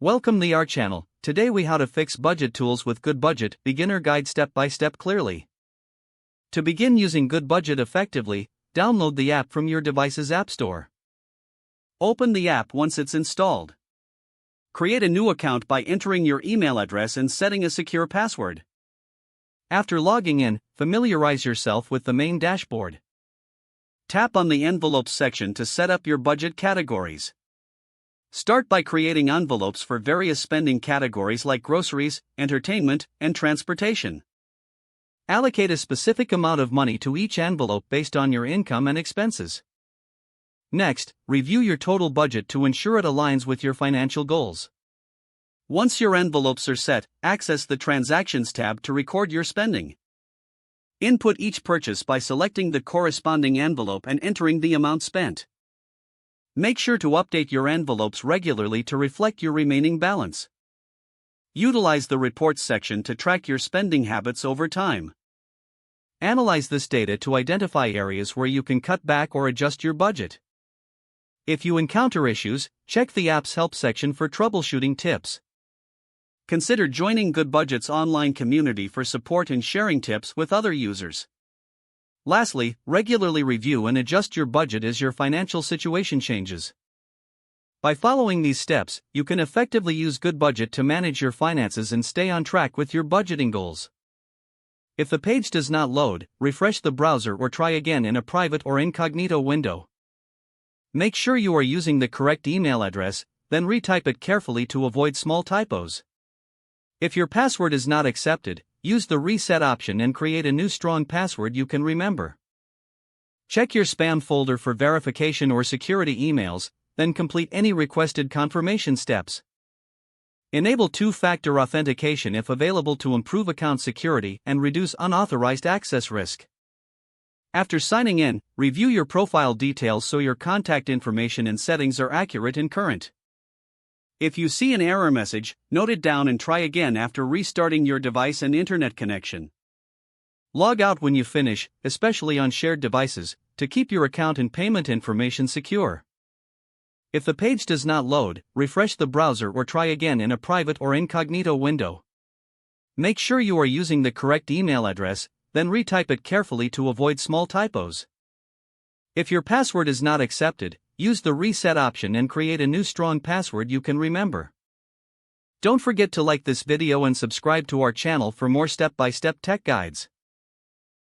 Welcome to our channel. Today we how to fix budget tools with GoodBudget, beginner guide step by step clearly. To begin using GoodBudget effectively, download the app from your device's app store. Open the app once it's installed. Create a new account by entering your email address and setting a secure password. After logging in, familiarize yourself with the main dashboard. Tap on the envelopes section to set up your budget categories. Start by creating envelopes for various spending categories like groceries, entertainment, and transportation. Allocate a specific amount of money to each envelope based on your income and expenses. Next, review your total budget to ensure it aligns with your financial goals. Once your envelopes are set, access the Transactions tab to record your spending. Input each purchase by selecting the corresponding envelope and entering the amount spent. Make sure to update your envelopes regularly to reflect your remaining balance. Utilize the Reports section to track your spending habits over time. Analyze this data to identify areas where you can cut back or adjust your budget. If you encounter issues, check the app's help section for troubleshooting tips. Consider joining GoodBudget's online community for support and sharing tips with other users. Lastly, regularly review and adjust your budget as your financial situation changes. By following these steps, you can effectively use GoodBudget to manage your finances and stay on track with your budgeting goals. If the page does not load, refresh the browser or try again in a private or incognito window. Make sure you are using the correct email address, then retype it carefully to avoid small typos. If your password is not accepted, use the reset option and create a new strong password you can remember. Check your spam folder for verification or security emails, then complete any requested confirmation steps. Enable two-factor authentication if available to improve account security and reduce unauthorized access risk. After signing in, review your profile details so your contact information and settings are accurate and current. If you see an error message, note it down and try again after restarting your device and internet connection. Log out when you finish, especially on shared devices, to keep your account and payment information secure. If the page does not load, refresh the browser or try again in a private or incognito window. Make sure you are using the correct email address, then retype it carefully to avoid small typos. If your password is not accepted, use the reset option and create a new strong password you can remember. Don't forget to like this video and subscribe to our channel for more step-by-step tech guides.